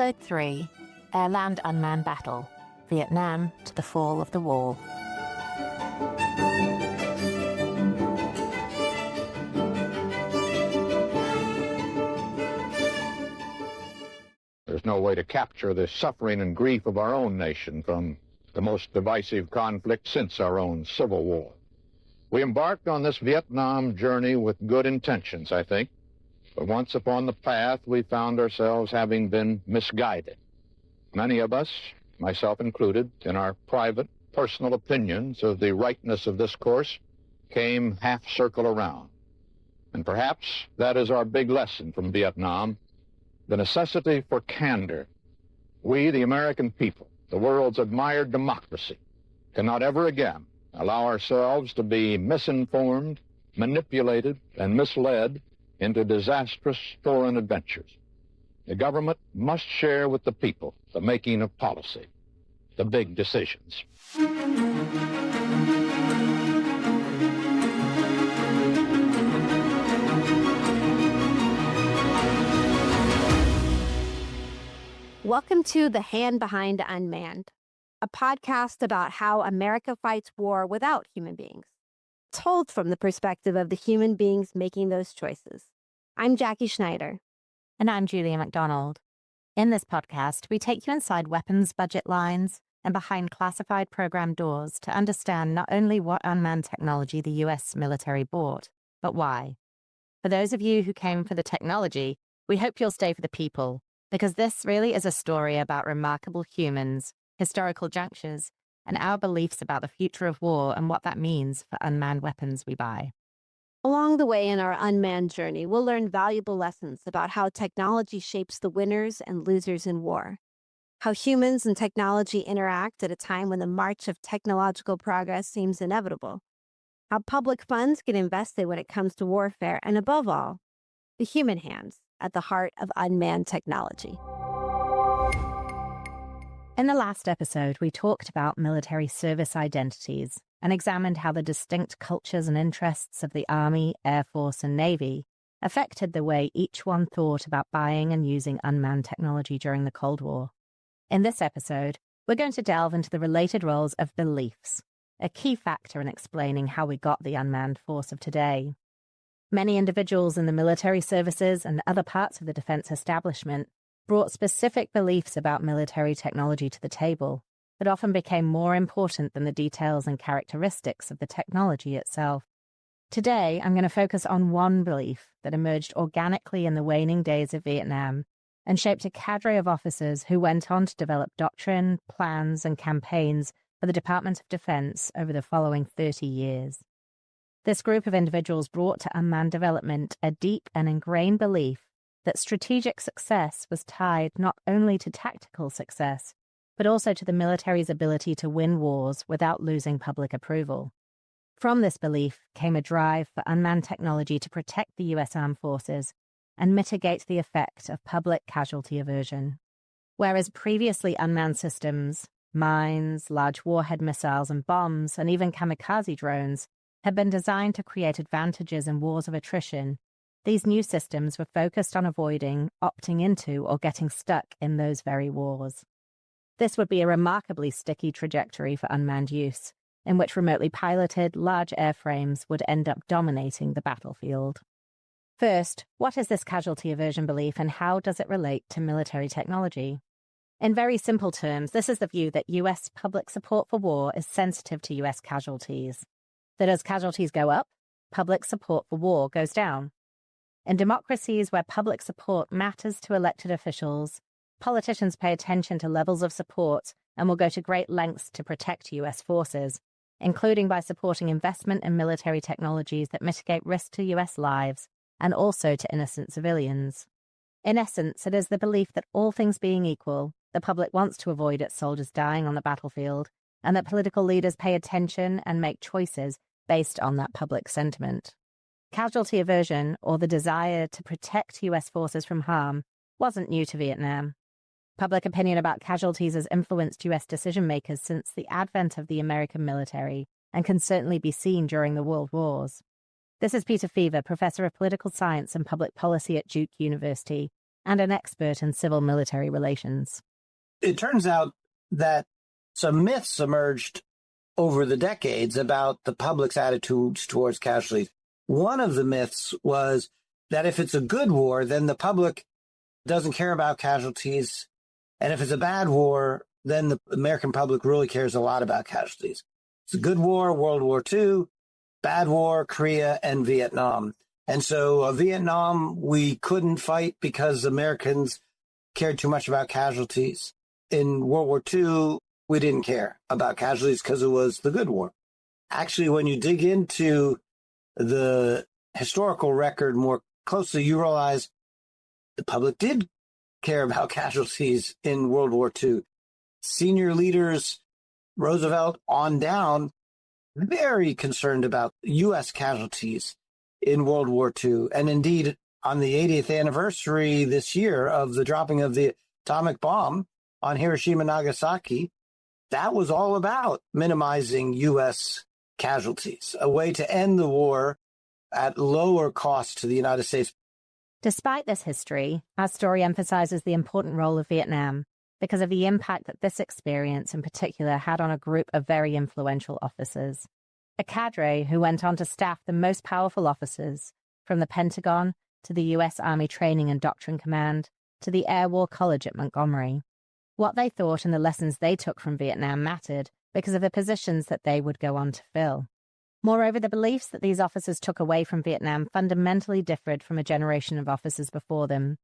Episode 3, AirLand Unmanned Battle, Vietnam to the Fall of the Wall. There's no way to capture the suffering and grief of our own nation from the most divisive conflict since our own Civil War. We embarked on this Vietnam journey with good intentions, I think, but once upon the path, we found ourselves having been misguided. Many of us, myself included, in our private, personal opinions of the rightness of this course, came half-circle around. And perhaps that is our big lesson from Vietnam, the necessity for candor. We, the American people, the world's admired democracy, cannot ever again allow ourselves to be misinformed, manipulated, and misled into disastrous foreign adventures. The government must share with the people the making of policy, the big decisions. Welcome to The Hand Behind Unmanned, a podcast about how America fights war without human beings, told from the perspective of the human beings making those choices. I'm Jackie Schneider. And I'm Julia MacDonald. In this podcast, we take you inside weapons budget lines and behind classified program doors to understand not only what unmanned technology the US military bought, but why. For those of you who came for the technology, we hope you'll stay for the people, because this really is a story about remarkable humans, historical junctures, and our beliefs about the future of war and what that means for unmanned weapons we buy. Along the way in our unmanned journey, we'll learn valuable lessons about how technology shapes the winners and losers in war, how humans and technology interact at a time when the march of technological progress seems inevitable, how public funds get invested when it comes to warfare, and above all, the human hands at the heart of unmanned technology. In the last episode, we talked about military service identities and examined how the distinct cultures and interests of the Army, Air Force, and Navy affected the way each one thought about buying and using unmanned technology during the Cold War. In this episode, we're going to delve into the related roles of beliefs, a key factor in explaining how we got the unmanned force of today. Many individuals in the military services and other parts of the defense establishment brought specific beliefs about military technology to the table that often became more important than the details and characteristics of the technology itself. Today, I'm going to focus on one belief that emerged organically in the waning days of Vietnam and shaped a cadre of officers who went on to develop doctrine, plans, and campaigns for the Department of Defense over the following 30 years. This group of individuals brought to unmanned development a deep and ingrained belief that strategic success was tied not only to tactical success, but also to the military's ability to win wars without losing public approval. From this belief came a drive for unmanned technology to protect the US Armed Forces and mitigate the effect of public casualty aversion. Whereas previously unmanned systems, mines, large warhead missiles and bombs, and even kamikaze drones had been designed to create advantages in wars of attrition, these new systems were focused on avoiding, opting into, or getting stuck in those very wars. This would be a remarkably sticky trajectory for unmanned use, in which remotely piloted, large airframes would end up dominating the battlefield. First, what is this casualty aversion belief and how does it relate to military technology? In very simple terms, this is the view that US public support for war is sensitive to US casualties. That as casualties go up, public support for war goes down. In democracies where public support matters to elected officials, politicians pay attention to levels of support and will go to great lengths to protect US forces, including by supporting investment in military technologies that mitigate risk to US lives and also to innocent civilians. In essence, it is the belief that all things being equal, the public wants to avoid its soldiers dying on the battlefield, and that political leaders pay attention and make choices based on that public sentiment. Casualty aversion, or the desire to protect US forces from harm, wasn't new to Vietnam. Public opinion about casualties has influenced US decision-makers since the advent of the American military and can certainly be seen during the World Wars. This is Peter Feaver, Professor of Political Science and Public Policy at Duke University, and an expert in civil-military relations. It turns out that some myths emerged over the decades about the public's attitudes towards casualties. One of the myths was that if it's a good war, then the public doesn't care about casualties. And if it's a bad war, then the American public really cares a lot about casualties. It's a good war, World War II, bad war, Korea and Vietnam. And so Vietnam, we couldn't fight because Americans cared too much about casualties. In World War II, we didn't care about casualties because it was the good war. Actually, when you dig into the historical record more closely, you realize the public did care about casualties in World War II. Senior leaders, Roosevelt on down, very concerned about U.S. casualties in World War II. And indeed, on the 80th anniversary this year of the dropping of the atomic bomb on Hiroshima and Nagasaki, that was all about minimizing U.S. casualties, a way to end the war at lower cost to the United States. Despite this history, our story emphasizes the important role of Vietnam because of the impact that this experience in particular had on a group of very influential officers. A cadre who went on to staff the most powerful officers, from the Pentagon to the U.S. Army Training and Doctrine Command to the Air War College at Montgomery. What they thought and the lessons they took from Vietnam mattered because of the positions that they would go on to fill. Moreover, the beliefs that these officers took away from Vietnam fundamentally differed from a generation of officers before them.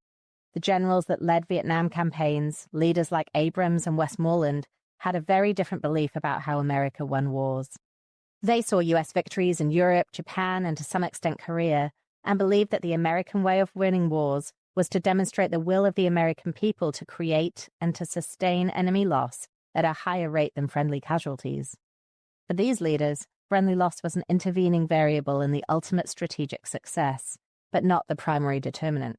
The generals that led Vietnam campaigns, leaders like Abrams and Westmoreland, had a very different belief about how America won wars. They saw U.S. victories in Europe, Japan, and to some extent Korea, and believed that the American way of winning wars was to demonstrate the will of the American people to create and to sustain enemy loss at a higher rate than friendly casualties. For these leaders, friendly loss was an intervening variable in the ultimate strategic success, but not the primary determinant.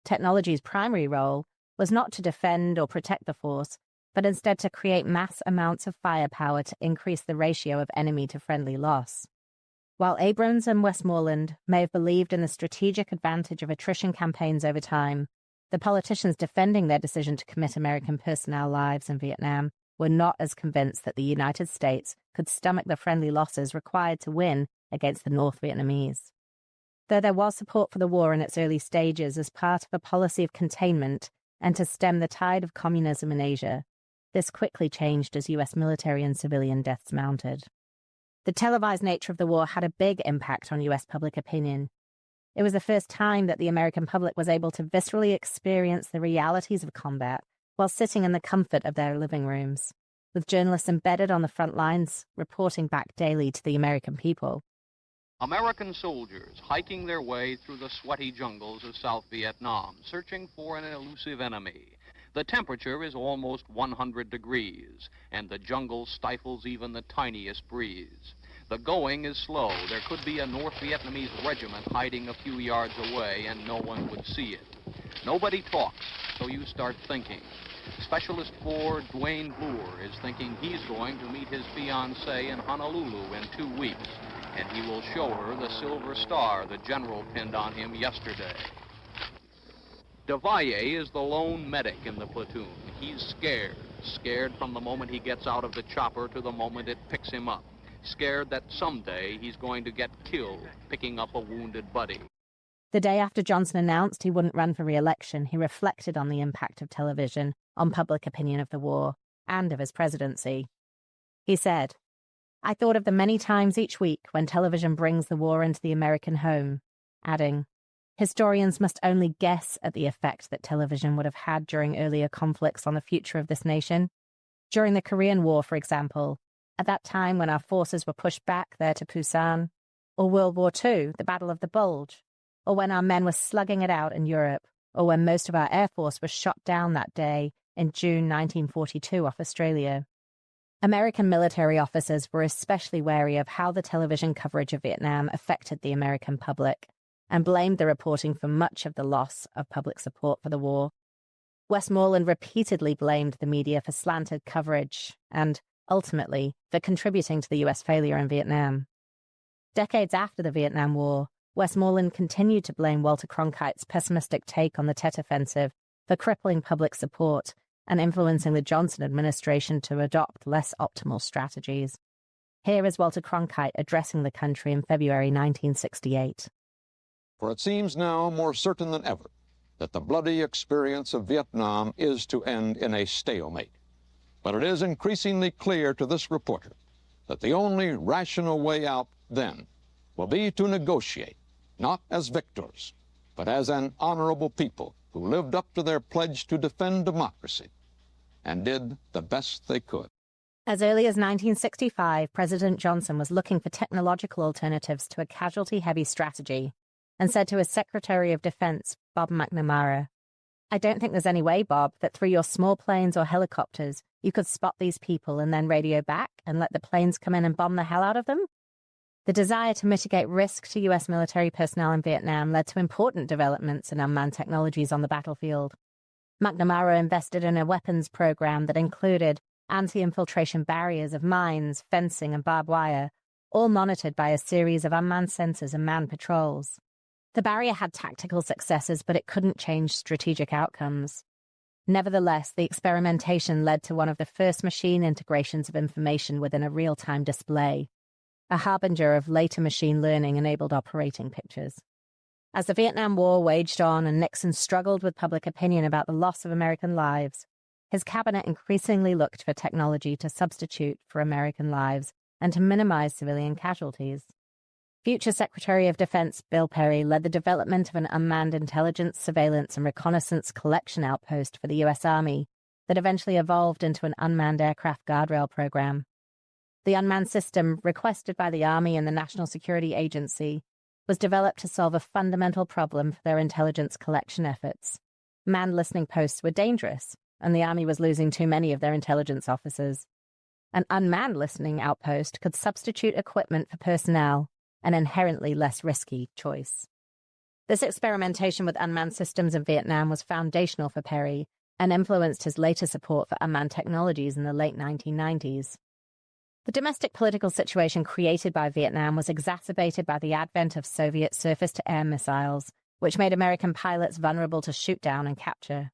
Technology's primary role was not to defend or protect the force, but instead to create mass amounts of firepower to increase the ratio of enemy to friendly loss. While Abrams and Westmoreland may have believed in the strategic advantage of attrition campaigns over time, the politicians defending their decision to commit American personnel lives in Vietnam were not as convinced that the United States could stomach the friendly losses required to win against the North Vietnamese. Though there was support for the war in its early stages as part of a policy of containment and to stem the tide of communism in Asia, this quickly changed as U.S. military and civilian deaths mounted. The televised nature of the war had a big impact on U.S. public opinion. It was the first time that the American public was able to viscerally experience the realities of combat while sitting in the comfort of their living rooms, with journalists embedded on the front lines reporting back daily to the American people. American soldiers hiking their way through the sweaty jungles of South Vietnam, searching for an elusive enemy. The temperature is almost 100 degrees, and the jungle stifles even the tiniest breeze. The going is slow. There could be a North Vietnamese regiment hiding a few yards away, and no one would see it. Nobody talks, so you start thinking. Specialist 4 Dwayne Boer is thinking he's going to meet his fiancée in Honolulu in 2 weeks, and he will show her the silver star the general pinned on him yesterday. DeValle is the lone medic in the platoon. He's scared from the moment he gets out of the chopper to the moment it picks him up. Scared that someday he's going to get killed picking up a wounded buddy. The day after Johnson announced he wouldn't run for re-election, he reflected on the impact of television on public opinion of the war and of his presidency. He said, "I thought of the many times each week when television brings the war into the American home," adding, "Historians must only guess at the effect that television would have had during earlier conflicts on the future of this nation. During the Korean War, for example, at that time when our forces were pushed back there to Busan, or World War II, the Battle of the Bulge, or when our men were slugging it out in Europe, or when most of our Air Force was shot down that day in June 1942 off Australia. American military officers were especially wary of how the television coverage of Vietnam affected the American public, and blamed the reporting for much of the loss of public support for the war. Westmoreland repeatedly blamed the media for slanted coverage and, ultimately, for contributing to the U.S. failure in Vietnam. Decades after the Vietnam War, Westmoreland continued to blame Walter Cronkite's pessimistic take on the Tet Offensive for crippling public support and influencing the Johnson administration to adopt less optimal strategies. Here is Walter Cronkite addressing the country in February 1968. For it seems now more certain than ever that the bloody experience of Vietnam is to end in a stalemate. But it is increasingly clear to this reporter that the only rational way out then will be to negotiate, not as victors, but as an honorable people who lived up to their pledge to defend democracy and did the best they could. As early as 1965, President Johnson was looking for technological alternatives to a casualty-heavy strategy and said to his Secretary of Defense, Bob McNamara, "I don't think there's any way, Bob, that through your small planes or helicopters, you could spot these people and then radio back and let the planes come in and bomb the hell out of them?" The desire to mitigate risk to U.S. military personnel in Vietnam led to important developments in unmanned technologies on the battlefield. McNamara invested in a weapons program that included anti-infiltration barriers of mines, fencing, and barbed wire, all monitored by a series of unmanned sensors and manned patrols. The barrier had tactical successes, but it couldn't change strategic outcomes. Nevertheless, the experimentation led to one of the first machine integrations of information within a real-time display, a harbinger of later machine learning-enabled operating pictures. As the Vietnam War waged on and Nixon struggled with public opinion about the loss of American lives, his cabinet increasingly looked for technology to substitute for American lives and to minimize civilian casualties. Future Secretary of Defense Bill Perry led the development of an unmanned intelligence, surveillance, and reconnaissance collection outpost for the U.S. Army that eventually evolved into an unmanned aircraft guardrail program. The unmanned system, requested by the Army and the National Security Agency, was developed to solve a fundamental problem for their intelligence collection efforts. Manned listening posts were dangerous, and the Army was losing too many of their intelligence officers. An unmanned listening outpost could substitute equipment for personnel, an inherently less risky choice. This experimentation with unmanned systems in Vietnam was foundational for Perry and influenced his later support for unmanned technologies in the late 1990s. The domestic political situation created by Vietnam was exacerbated by the advent of Soviet surface-to-air missiles, which made American pilots vulnerable to shoot-down and capture.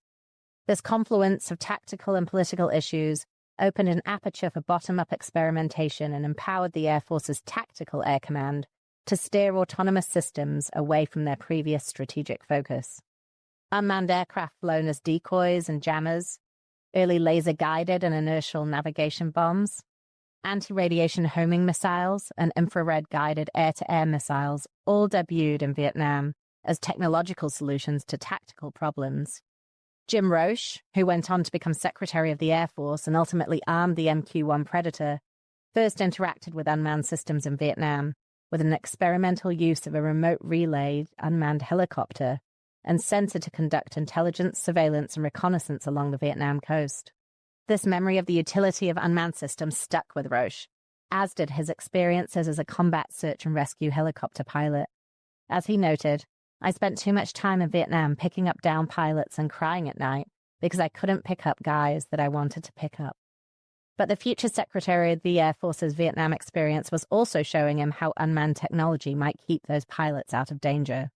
This confluence of tactical and political issues opened an aperture for bottom-up experimentation and empowered the Air Force's Tactical Air Command to steer autonomous systems away from their previous strategic focus. Unmanned aircraft flown as decoys and jammers, early laser-guided and inertial navigation bombs, anti-radiation homing missiles, and infrared-guided air-to-air missiles all debuted in Vietnam as technological solutions to tactical problems. Jim Roche, who went on to become Secretary of the Air Force and ultimately armed the MQ-1 Predator, first interacted with unmanned systems in Vietnam with an experimental use of a remote relayed unmanned helicopter and sensor to conduct intelligence, surveillance, and reconnaissance along the Vietnam coast. This memory of the utility of unmanned systems stuck with Roche, as did his experiences as a combat search and rescue helicopter pilot. As he noted, "I spent too much time in Vietnam picking up down pilots and crying at night because I couldn't pick up guys that I wanted to pick up." But the future Secretary of the Air Force's Vietnam experience was also showing him how unmanned technology might keep those pilots out of danger.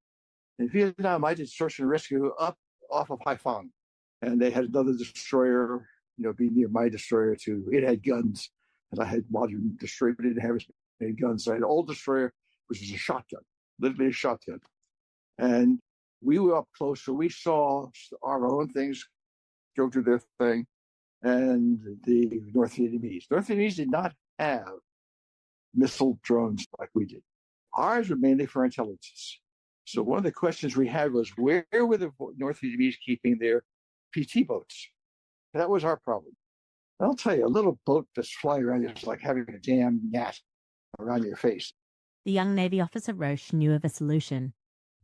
In Vietnam, I did search and rescue up off of Haiphong, and they had another destroyer, be near my destroyer too. It had guns, and I had modern destroyer, but it didn't have as many guns. So I had an old destroyer, which was a shotgun, literally a shotgun. And we were up close, so we saw our own things go through their thing, and the North Vietnamese. North Vietnamese did not have missile drones like we did. Ours were mainly for intelligence. So one of the questions we had was, where were the North Vietnamese keeping their PT boats? That was our problem. I'll tell you, a little boat that's flying around is like having a damn gnat around your face. The young Navy officer Roche knew of a solution: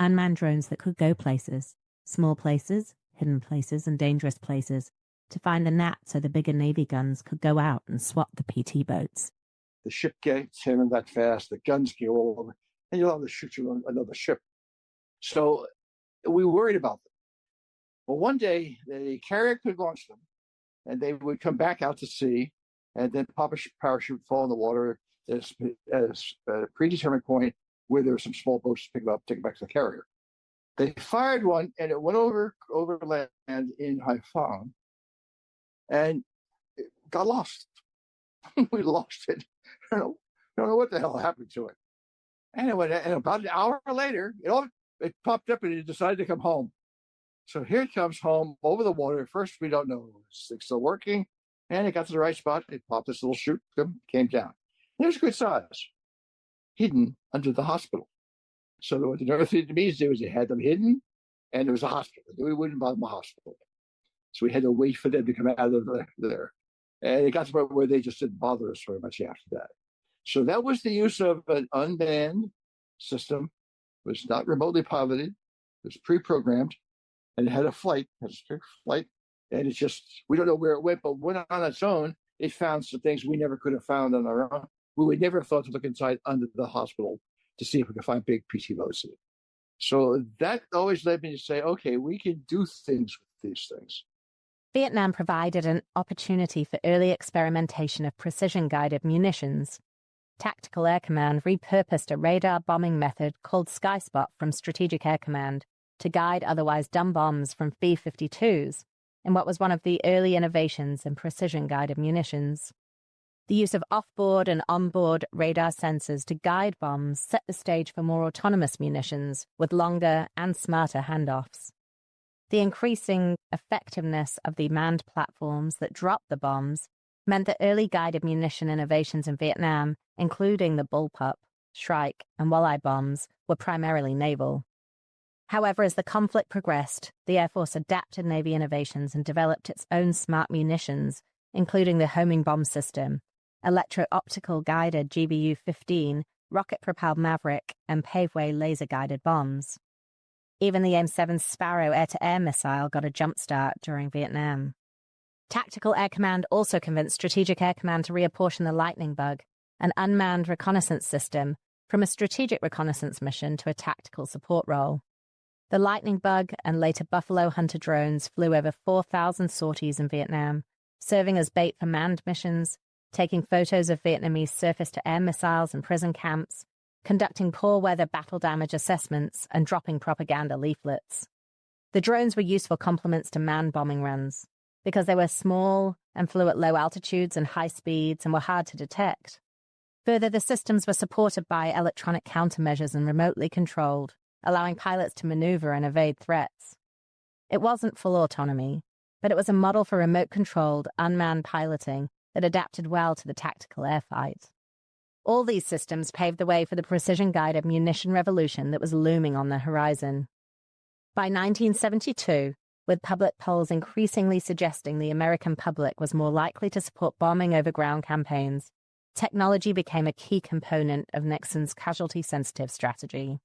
unmanned drones that could go places, small places, hidden places, and dangerous places, to find the gnat so the bigger Navy guns could go out and swap the PT boats. The ship gets in that fast, the guns go all over, and you'll have to shoot you on another ship. So we worried about them. Well, one day, the carrier could launch them, and they would come back out to sea, and then pop a parachute, fall in the water at a predetermined point, where there were some small boats to pick them up, take them back to the carrier. They fired one, and it went over land in Haiphong, and it got lost. We lost it. I don't know what the hell happened to it. Anyway, and about an hour later, it popped up and it decided to come home. So here it comes home over the water. First, we don't know if it's still working, and it got to the right spot. It popped this little chute, came down. And it was a good size, hidden under the hospital. So what the North Vietnamese did was they had them hidden, and there was a hospital. We wouldn't bother the hospital. So we had to wait for them to come out of there. And it got to the point where they just didn't bother us very much after that. So that was the use of an unmanned system. It was not remotely piloted. It was pre-programmed, and it had a flight, and it's just, we don't know where it went, but when on its own, it found some things we never could have found on our own. We would never have thought to look inside under the hospital to see if we could find big PC loads in it. So that always led me to say, okay, we can do things with these things. Vietnam provided an opportunity for early experimentation of precision-guided munitions. Tactical Air Command repurposed a radar bombing method called Sky Spot from Strategic Air Command to guide otherwise dumb bombs from B-52s in what was one of the early innovations in precision-guided munitions. The use of off-board and on-board radar sensors to guide bombs set the stage for more autonomous munitions with longer and smarter handoffs. The increasing effectiveness of the manned platforms that dropped the bombs meant that early guided munition innovations in Vietnam, including the Bullpup, Shrike, and Walleye bombs, were primarily naval. However, as the conflict progressed, the Air Force adapted Navy innovations and developed its own smart munitions, including the homing bomb system, electro-optical guided GBU-15, rocket-propelled Maverick, and paveway laser-guided bombs. Even the AIM-7 Sparrow air-to-air missile got a jump-start during Vietnam. Tactical Air Command also convinced Strategic Air Command to reapportion the Lightning Bug, an unmanned reconnaissance system, from a strategic reconnaissance mission to a tactical support role. The Lightning Bug and later Buffalo Hunter drones flew over 4,000 sorties in Vietnam, serving as bait for manned missions, taking photos of Vietnamese surface-to-air missiles and prison camps, conducting poor weather battle damage assessments, and dropping propaganda leaflets. The drones were useful complements to manned bombing runs, because they were small and flew at low altitudes and high speeds and were hard to detect. Further, the systems were supported by electronic countermeasures and remotely controlled, allowing pilots to maneuver and evade threats. It wasn't full autonomy, but it was a model for remote-controlled, unmanned piloting that adapted well to the tactical air fight. All these systems paved the way for the precision-guided munition revolution that was looming on the horizon. By 1972, with public polls increasingly suggesting the American public was more likely to support bombing over ground campaigns, technology became a key component of Nixon's casualty-sensitive strategy.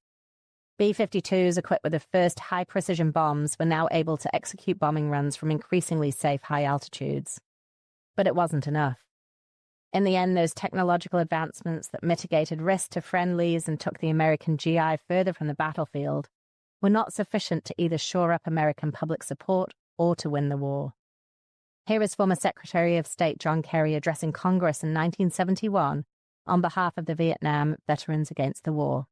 B-52s equipped with the first high-precision bombs were now able to execute bombing runs from increasingly safe high altitudes. But it wasn't enough. In the end, those technological advancements that mitigated risk to friendlies and took the American GI further from the battlefield were not sufficient to either shore up American public support or to win the war. Here is former Secretary of State John Kerry addressing Congress in 1971 on behalf of the Vietnam Veterans Against the War.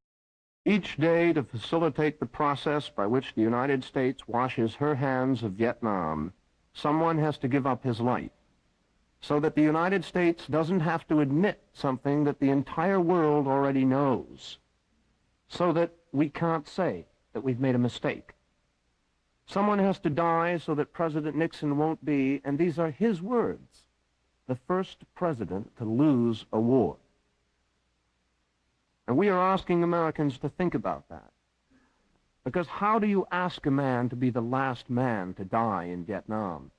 Each day, to facilitate the process by which the United States washes her hands of Vietnam, someone has to give up his life, so that the United States doesn't have to admit something that the entire world already knows, so that we can't say that we've made a mistake. Someone has to die so that President Nixon won't be, and these are his words, the first president to lose a war. And we are asking Americans to think about that. Because how do you ask a man to be the last man to die in Vietnam?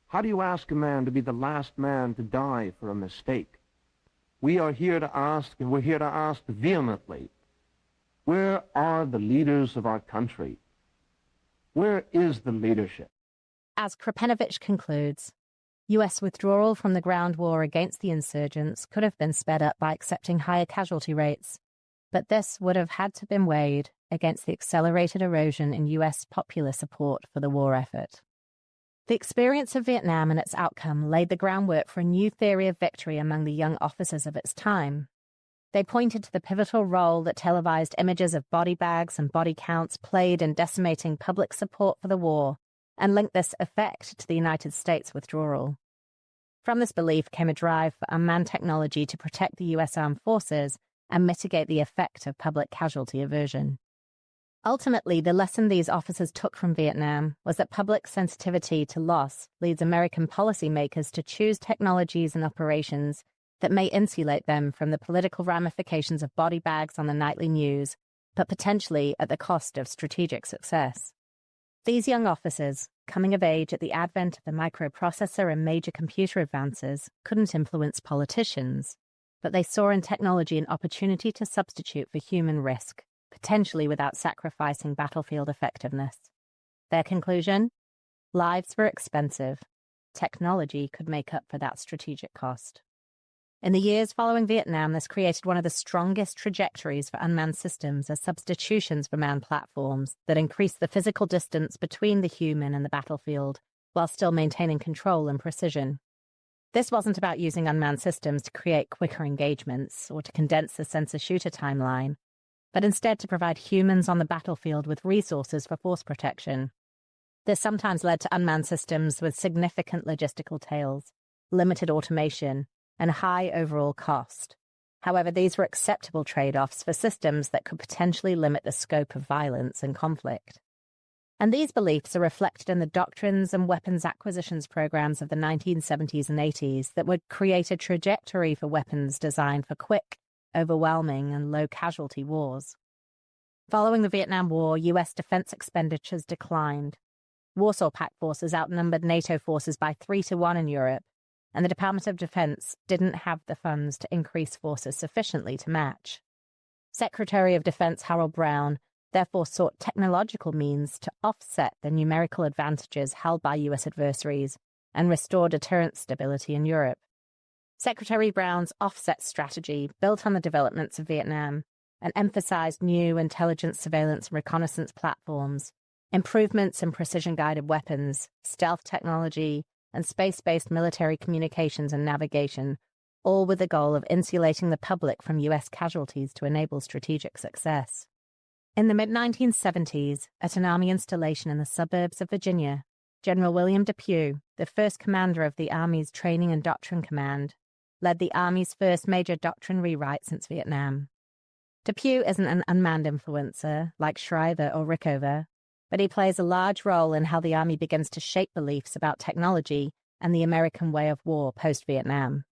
How do you ask a man to be the last man to die for a mistake? We are here to ask, and we're here to ask vehemently, where are the leaders of our country? Where is the leadership? As Krapenovich concludes, U.S. withdrawal from the ground war against the insurgents could have been sped up by accepting higher casualty rates, but this would have had to been weighed against the accelerated erosion in U.S. popular support for the war effort. The experience of Vietnam and its outcome laid the groundwork for a new theory of victory among the young officers of its time. They pointed to the pivotal role that televised images of body bags and body counts played in decimating public support for the war, and linked this effect to the United States withdrawal. From this belief came a drive for unmanned technology to protect the U.S. Armed Forces and mitigate the effect of public casualty aversion. Ultimately, the lesson these officers took from Vietnam was that public sensitivity to loss leads American policymakers to choose technologies and operations that may insulate them from the political ramifications of body bags on the nightly news, but potentially at the cost of strategic success. These young officers, coming of age at the advent of the microprocessor and major computer advances, couldn't influence politicians, but they saw in technology an opportunity to substitute for human risk, potentially without sacrificing battlefield effectiveness. Their conclusion? Lives were expensive. Technology could make up for that strategic cost. In the years following Vietnam, this created one of the strongest trajectories for unmanned systems as substitutions for manned platforms that increased the physical distance between the human and the battlefield, while still maintaining control and precision. This wasn't about using unmanned systems to create quicker engagements or to condense the sensor-shooter timeline, but instead to provide humans on the battlefield with resources for force protection. This sometimes led to unmanned systems with significant logistical tails, limited automation, and high overall cost. However, these were acceptable trade-offs for systems that could potentially limit the scope of violence and conflict. And these beliefs are reflected in the doctrines and weapons acquisitions programs of the 1970s and 80s that would create a trajectory for weapons designed for quick, overwhelming, and low-casualty wars. Following the Vietnam War, U.S. defense expenditures declined. Warsaw Pact forces outnumbered NATO forces by 3-1 in Europe, and the Department of Defense didn't have the funds to increase forces sufficiently to match. Secretary of Defense Harold Brown therefore sought technological means to offset the numerical advantages held by U.S. adversaries and restore deterrent stability in Europe. Secretary Brown's offset strategy built on the developments of Vietnam and emphasized new intelligence, surveillance, and reconnaissance platforms, improvements in precision-guided weapons, stealth technology, and space-based military communications and navigation, all with the goal of insulating the public from U.S. casualties to enable strategic success. In the mid-1970s, at an Army installation in the suburbs of Virginia, General William Depew, the first commander of the Army's Training and Doctrine Command, led the Army's first major doctrine rewrite since Vietnam. Depew isn't an unmanned influencer like Shriver or Rickover, but he plays a large role in how the Army begins to shape beliefs about technology and the American way of war post-Vietnam.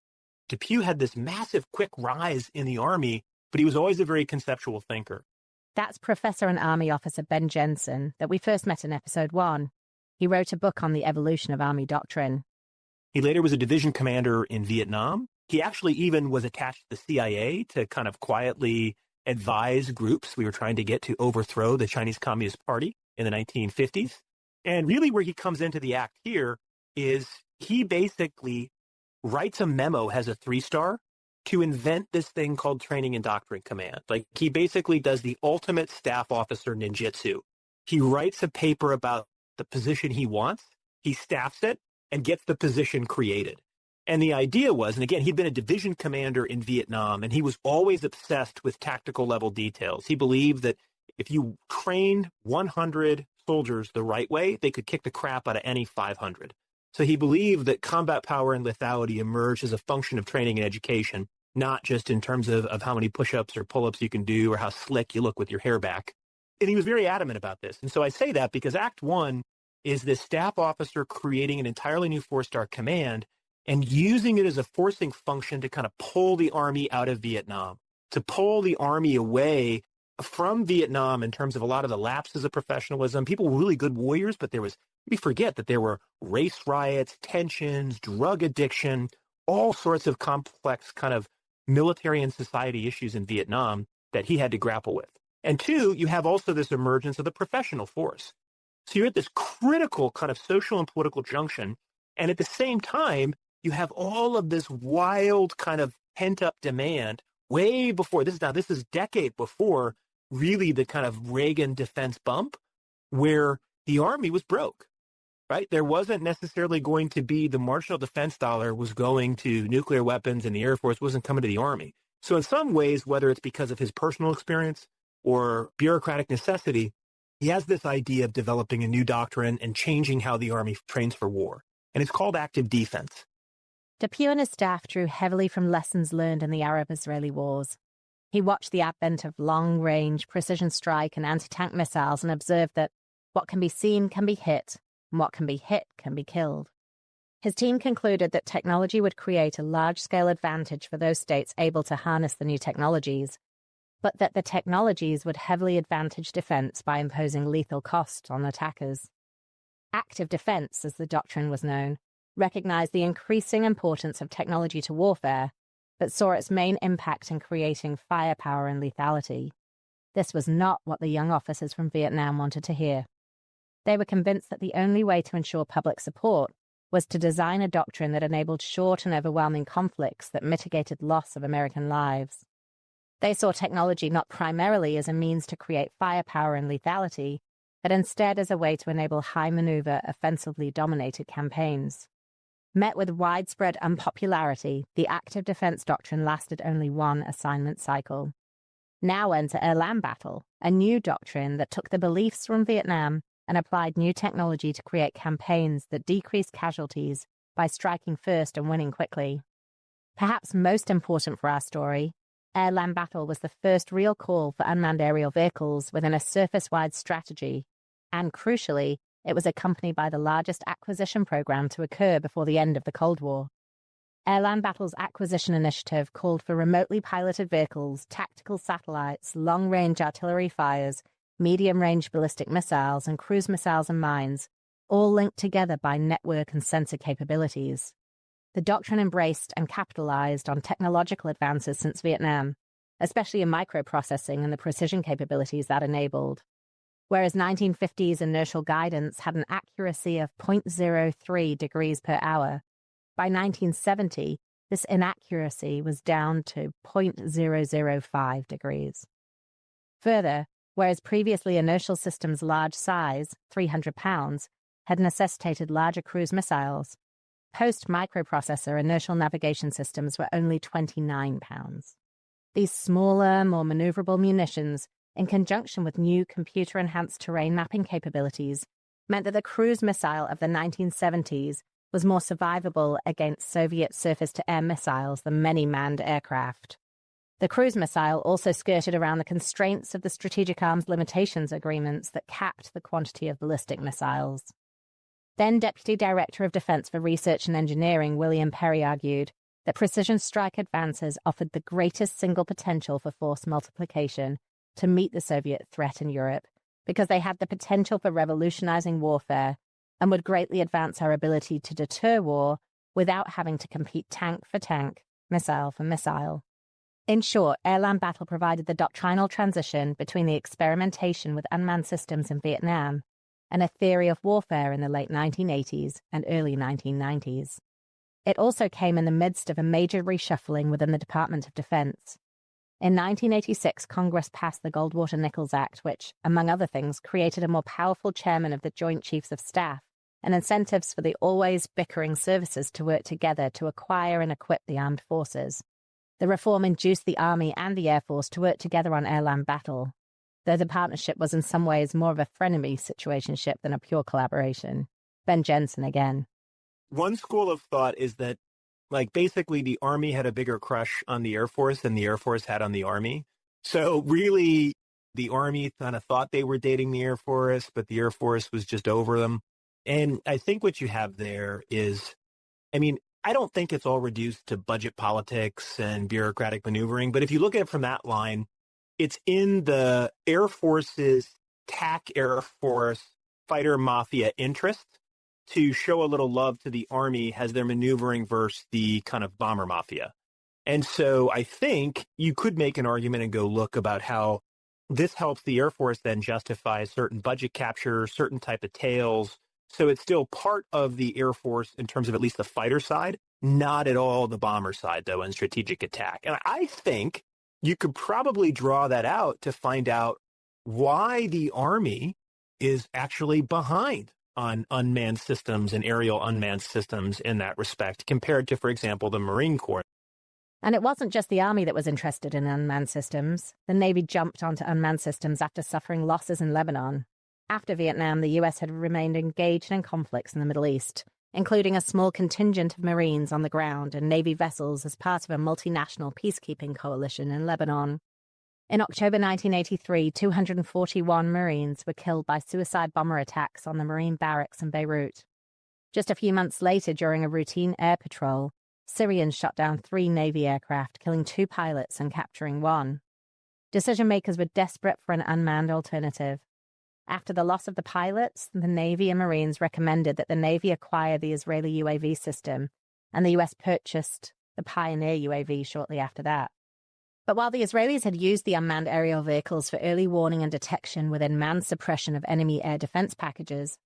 Depew had this massive, quick rise in the Army, but he was always a very conceptual thinker. That's Professor and Army Officer Ben Jensen that we first met in Episode 1. He wrote a book on the evolution of Army doctrine. He later was a division commander in Vietnam. He actually even was attached to the CIA to kind of quietly advise groups we were trying to get to overthrow the Chinese Communist Party in the 1950s. And really where he comes into the act here is he basically writes a memo, has a 3-star, to invent this thing called Training and Doctrine Command. Like, he basically does the ultimate staff officer ninjutsu. He writes a paper about the position he wants, he staffs it, and gets the position created. And the idea was, and again, he'd been a division commander in Vietnam, and he was always obsessed with tactical level details. He believed that if you trained 100 soldiers the right way, they could kick the crap out of any 500. So he believed that combat power and lethality emerged as a function of training and education, not just in terms of how many push-ups or pull-ups you can do or how slick you look with your hair back. And he was very adamant about this. And so I say that because Act 1 is this staff officer creating an entirely new 4-star command and using it as a forcing function to kind of pull the Army out of Vietnam, to pull the Army away from Vietnam in terms of a lot of the lapses of professionalism. People were really good warriors, but we forget that there were race riots, tensions, drug addiction, all sorts of complex kind of military and society issues in Vietnam that he had to grapple with. And 2, you have also this emergence of the professional force. So you're at this critical kind of social and political junction. And at the same time, you have all of this wild kind of pent-up demand way before. This is decade before really the kind of Reagan defense bump where the Army was broke, right? There wasn't necessarily going to be the marginal defense dollar was going to nuclear weapons and the Air Force wasn't coming to the Army. So in some ways, whether it's because of his personal experience or bureaucratic necessity, he has this idea of developing a new doctrine and changing how the Army trains for war. And it's called active defense. Depew and his staff drew heavily from lessons learned in the Arab-Israeli wars. He watched the advent of long-range precision strike and anti-tank missiles and observed that what can be seen can be hit, and what can be hit can be killed. His team concluded that technology would create a large-scale advantage for those states able to harness the new technologies, but that the technologies would heavily advantage defense by imposing lethal costs on attackers. Active defense, as the doctrine was known, recognized the increasing importance of technology to warfare, but saw its main impact in creating firepower and lethality. This was not what the young officers from Vietnam wanted to hear. They were convinced that the only way to ensure public support was to design a doctrine that enabled short and overwhelming conflicts that mitigated loss of American lives. They saw technology not primarily as a means to create firepower and lethality, but instead as a way to enable high-maneuver, offensively dominated campaigns. Met with widespread unpopularity, the active defense doctrine lasted only one assignment cycle. Now enter AirLand battle, a new doctrine that took the beliefs from Vietnam and applied new technology to create campaigns that decreased casualties by striking first and winning quickly. Perhaps most important for our story, AirLand battle was the first real call for unmanned aerial vehicles within a surface-wide strategy, and crucially, it was accompanied by the largest acquisition program to occur before the end of the Cold War. AirLand battle's acquisition initiative called for remotely piloted vehicles, tactical satellites, long-range artillery fires, medium-range ballistic missiles, and cruise missiles and mines, all linked together by network and sensor capabilities. The doctrine embraced and capitalized on technological advances since Vietnam, especially in microprocessing and the precision capabilities that enabled. Whereas 1950s inertial guidance had an accuracy of 0.03 degrees per hour, by 1970, this inaccuracy was down to 0.005 degrees. Further, whereas previously inertial systems' large size, 300 pounds, had necessitated larger cruise missiles, post-microprocessor inertial navigation systems were only 29 pounds. These smaller, more maneuverable munitions, in conjunction with new computer-enhanced terrain mapping capabilities, meant that the cruise missile of the 1970s was more survivable against Soviet surface-to-air missiles than many manned aircraft. The cruise missile also skirted around the constraints of the Strategic Arms Limitations Agreements that capped the quantity of ballistic missiles. Then Deputy Director of Defense for Research and Engineering William Perry argued that precision strike advances offered the greatest single potential for force multiplication to meet the Soviet threat in Europe because they had the potential for revolutionizing warfare and would greatly advance our ability to deter war without having to compete tank for tank, missile for missile. In short, AirLand battle provided the doctrinal transition between the experimentation with unmanned systems in Vietnam and a theory of warfare in the late 1980s and early 1990s. It also came in the midst of a major reshuffling within the Department of Defense. In 1986, Congress passed the Goldwater-Nichols Act, which, among other things, created a more powerful chairman of the Joint Chiefs of Staff and incentives for the always bickering services to work together to acquire and equip the armed forces. The reform induced the Army and the Air Force to work together on AirLand battle, though the partnership was in some ways more of a frenemy situationship than a pure collaboration. Ben Jensen again. One school of thought is that, basically the Army had a bigger crush on the Air Force than the Air Force had on the Army. So really, the Army kind of thought they were dating the Air Force, but the Air Force was just over them. And I think what you have there is, I don't think it's all reduced to budget politics and bureaucratic maneuvering, but if you look at it from that line, it's in the Air Force's TAC Air Force fighter mafia interest to show a little love to the Army as they're maneuvering versus the kind of bomber mafia. And so I think you could make an argument and go look about how this helps the Air Force then justify certain budget capture, certain type of tails. So it's still part of the Air Force in terms of at least the fighter side, not at all the bomber side, though, in strategic attack. And I think you could probably draw that out to find out why the Army is actually behind on unmanned systems and aerial unmanned systems in that respect, compared to, for example, the Marine Corps. And it wasn't just the Army that was interested in unmanned systems. The Navy jumped onto unmanned systems after suffering losses in Lebanon. After Vietnam, the US had remained engaged in conflicts in the Middle East, including a small contingent of Marines on the ground and Navy vessels as part of a multinational peacekeeping coalition in Lebanon. In October 1983, 241 Marines were killed by suicide bomber attacks on the Marine barracks in Beirut. Just a few months later, during a routine air patrol, Syrians shot down 3 Navy aircraft, killing 2 pilots and capturing 1. Decision-makers were desperate for an unmanned alternative. After the loss of the pilots, the Navy and Marines recommended that the Navy acquire the Israeli UAV system, and the US purchased the Pioneer UAV shortly after that. But while the Israelis had used the unmanned aerial vehicles for early warning and detection within manned suppression of enemy air defense packages,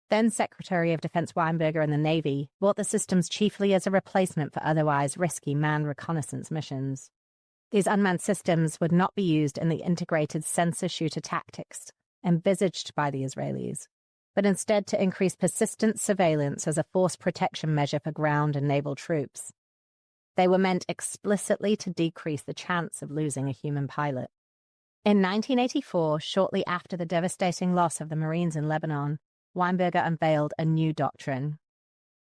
then Secretary of Defense Weinberger and the Navy bought the systems chiefly as a replacement for otherwise risky manned reconnaissance missions. These unmanned systems would not be used in the integrated sensor-shooter tactics envisaged by the Israelis, but instead to increase persistent surveillance as a force protection measure for ground and naval troops. They were meant explicitly to decrease the chance of losing a human pilot. In 1984, shortly after the devastating loss of the Marines in Lebanon, Weinberger unveiled a new doctrine.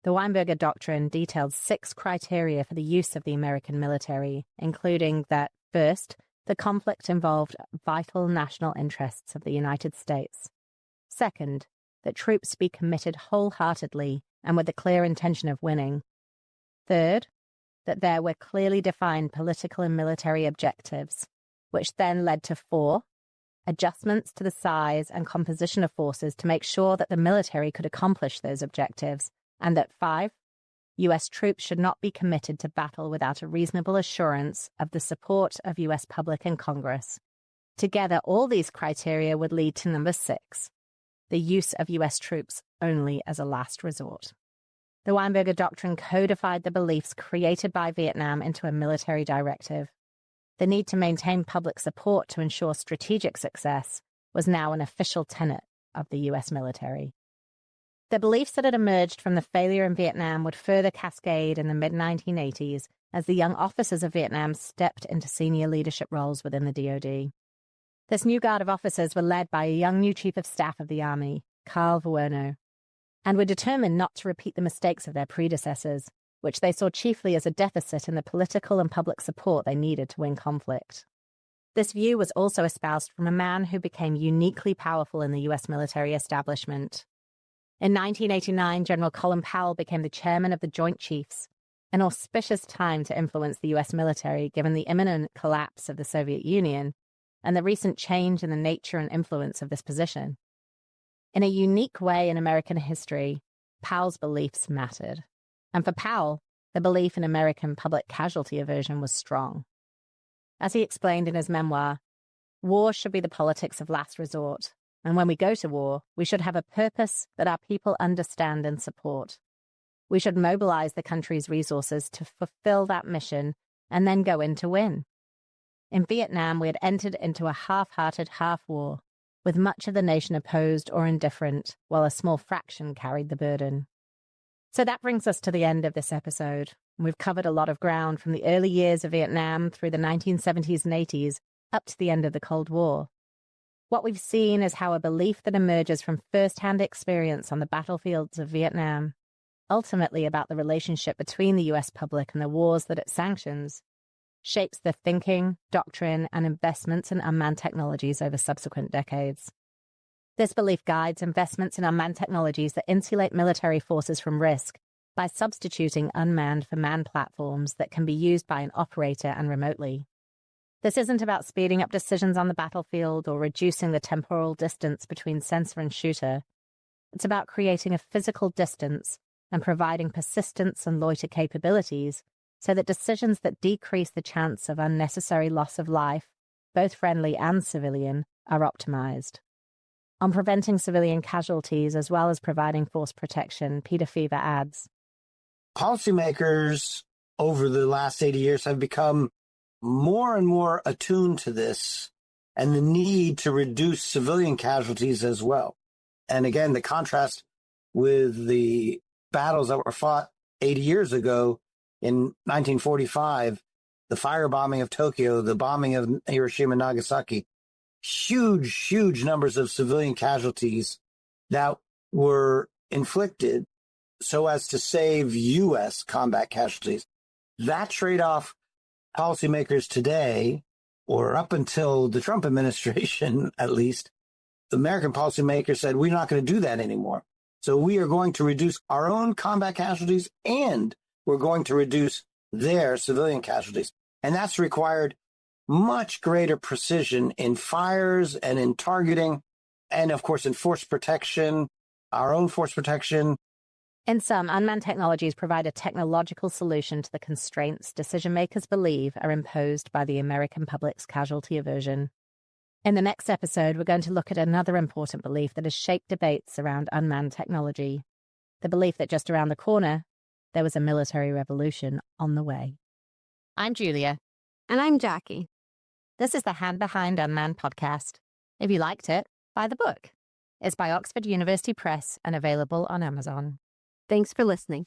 The Weinberger doctrine detailed 6 criteria for the use of the American military, including that, first, the conflict involved vital national interests of the United States. Second, that troops be committed wholeheartedly and with the clear intention of winning. Third, that there were clearly defined political and military objectives, which then led to 4, adjustments to the size and composition of forces to make sure that the military could accomplish those objectives, and that 5, U.S. troops should not be committed to battle without a reasonable assurance of the support of U.S. public and Congress. Together, all these criteria would lead to number 6, the use of U.S. troops only as a last resort. The Weinberger Doctrine codified the beliefs created by Vietnam into a military directive. The need to maintain public support to ensure strategic success was now an official tenet of the U.S. military. The beliefs that had emerged from the failure in Vietnam would further cascade in the mid-1980s as the young officers of Vietnam stepped into senior leadership roles within the DoD. This new guard of officers were led by a young new chief of staff of the Army, Carl Vuorno, and were determined not to repeat the mistakes of their predecessors, which they saw chiefly as a deficit in the political and public support they needed to win conflict. This view was also espoused from a man who became uniquely powerful in the U.S. military establishment. In 1989, General Colin Powell became the chairman of the Joint Chiefs, an auspicious time to influence the U.S. military given the imminent collapse of the Soviet Union and the recent change in the nature and influence of this position. In a unique way in American history, Powell's beliefs mattered. And for Powell, the belief in American public casualty aversion was strong. As he explained in his memoir, war should be the politics of last resort, and when we go to war, we should have a purpose that our people understand and support. We should mobilize the country's resources to fulfill that mission and then go in to win. In Vietnam, we had entered into a half-hearted half-war, with much of the nation opposed or indifferent, while a small fraction carried the burden. So that brings us to the end of this episode. We've covered a lot of ground from the early years of Vietnam through the 1970s and 80s up to the end of the Cold War. What we've seen is how a belief that emerges from first-hand experience on the battlefields of Vietnam, ultimately about the relationship between the US public and the wars that it sanctions, shapes the thinking, doctrine, and investments in unmanned technologies over subsequent decades. This belief guides investments in unmanned technologies that insulate military forces from risk by substituting unmanned for manned platforms that can be used by an operator and remotely. This isn't about speeding up decisions on the battlefield or reducing the temporal distance between sensor and shooter. It's about creating a physical distance and providing persistence and loiter capabilities so that decisions that decrease the chance of unnecessary loss of life, both friendly and civilian, are optimized. On preventing civilian casualties as well as providing force protection, Peter Fever adds, policymakers over the last 80 years have become more and more attuned to this and the need to reduce civilian casualties as well. And again, the contrast with the battles that were fought 80 years ago in 1945, the firebombing of Tokyo, the bombing of Hiroshima and Nagasaki, huge numbers of civilian casualties that were inflicted so as to save U.S. combat casualties. That trade-off, policymakers today, or up until the Trump administration at least, American policymakers said, we're not going to do that anymore. So we are going to reduce our own combat casualties and we're going to reduce their civilian casualties. And that's required much greater precision in fires and in targeting, and of course in force protection, our own force protection. In sum, unmanned technologies provide a technological solution to the constraints decision makers believe are imposed by the American public's casualty aversion. In the next episode, we're going to look at another important belief that has shaped debates around unmanned technology, the belief that just around the corner, there was a military revolution on the way. I'm Julia. And I'm Jackie. This is the Hand Behind Unmanned podcast. If you liked it, buy the book. It's by Oxford University Press and available on Amazon. Thanks for listening.